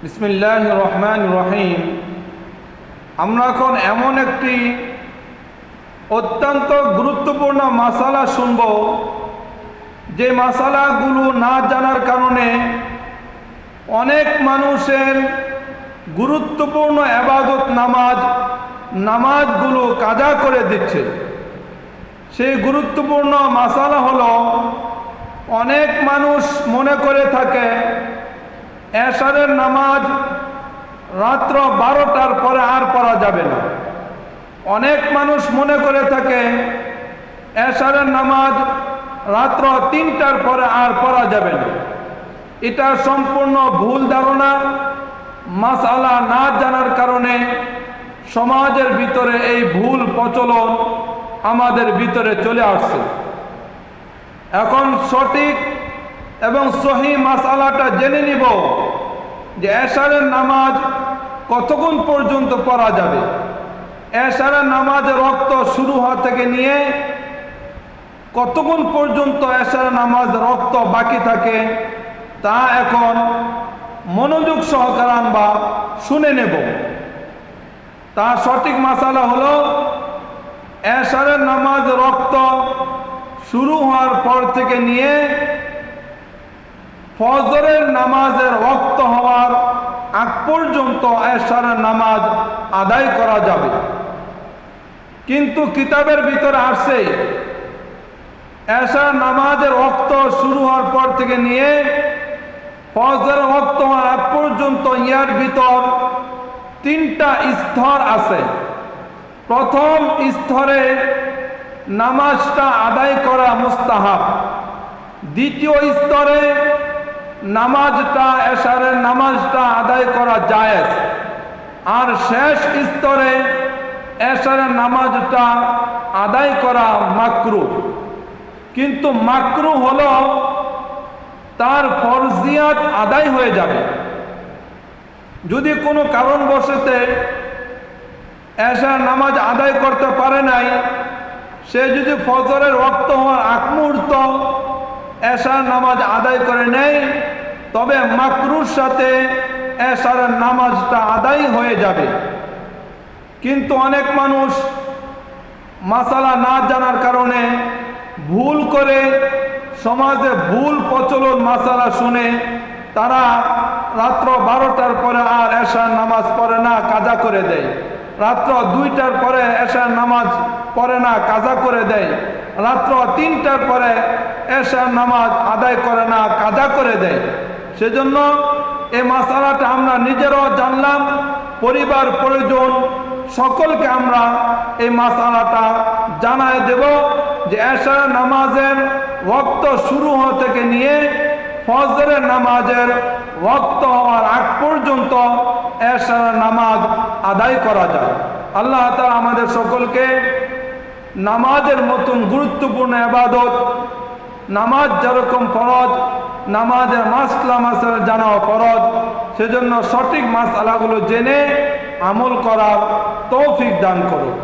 বিসমিল্লাহির রহমানির রহিম। আমরা এখন এমন একটি অত্যন্ত গুরুত্বপূর্ণ মাসালা শুনব, যে মাসালাগুলো না জানার কারণে অনেক মানুষের গুরুত্বপূর্ণ ইবাদত নামাজগুলো কাজা করে দিচ্ছে। সেই গুরুত্বপূর্ণ মাসালা হলো, অনেক মানুষ মনে করে থাকে এশারের নামাজ রাত্র 12টার পরে আর পড়া যাবে না। অনেক মানুষ মনে করে থাকে এশারের নামাজ রাত্র 3টার পরে আর পড়া যাবে না। এটা সম্পূর্ণ ভুল ধারণা। মাসআলা না জানার কারণে সমাজের ভিতরে এই ভুল প্রচলন আমাদের ভিতরে চলে আসছে। এখন সঠিক এবং সহি মাসআলাটা জেনে নিব যে এশারের নামাজ কতক্ষণ পর্যন্ত পড়া যাবে। এশারের নামাজের রক্ত শুরু হওয়া থেকে নিয়ে কতক্ষণ পর্যন্ত এশারের নামাজ রক্ত বাকি থাকে, তা এখন মনোযোগ সহকারে আমরা শুনে নেব। তা সঠিক মাসালা হলো, এশারের নামাজ রক্ত শুরু হওয়ার পর থেকে নিয়ে ফজরের নামাজের রক্ত হওয়ার আগ পর্যন্ত এশারের নামাজ আদায় করা যাবে। কিন্তু কিতাবের ভিতরে আসছে এশার নামাজের রক্ত শুরু হওয়ার পর থেকে নিয়ে ফজরের রক্ত হওয়ার আগ পর্যন্ত ইয়ার ভিতর 3টা স্তর আছে। প্রথম স্তরে নামাজটা আদায় করা মুস্তাহাব। দ্বিতীয় স্তরে এশারের নামাজটা আদায় করা জায়েজ। আর শেষ স্তরে এশারের নামাজটা আদায় করা মাকরুহ। কিন্তু মাকরুহ হলো তার ফরজিয়াত আদায় হয়ে যাবে। যদি কোনো কারণবশতে এশার নামাজ আদায় করতে পারে নাই, সে যদি ফজরের ওয়াক্ত হওয়ার আগ মুহূর্ত এশার নামাজ আদায় করে নেয়, তবে মাকরুর সাথে এশারের নামাজটা আদায় হয়ে যাবে। কিন্তু অনেক মানুষ মাসালা না জানার কারণে ভুল করে সমাজে ভুল প্রচলন মাসালা শুনে তারা রাত্র 12টার পরে আর এশার নামাজ পড়ে না, কাজা করে দেয়। রাত্র 2টার পরে এশার নামাজ পড়ে না, কাজা করে দেয়। রাত্র 3টার পরে এশার নামাজ আদায় করে না, কাজা করে দেয়। সেজন্য এই মাসালাটা আমরা নিজেরাও জানলাম, পরিবার পরিজন সকলকে আমরা এই মাসালাটা জানায় দেব যে এশার নামাজের ওয়াক্ত শুরু হওয়া থেকে নিয়ে ফজরের নামাজের ওয়াক্ত হওয়ার আগ পর্যন্ত এশার নামাজ আদায় করা যায়। আল্লাহ তাআলা আমাদের সকলকে নামাজের মতন গুরুত্বপূর্ণ ইবাদত, নামাজ যেরকম ফরজ, নামাজের মাসআলা জানা ফরজ, সেজন্য সঠিক মাসআলাগুলো জেনে আমল করার তৌফিক দান করুন।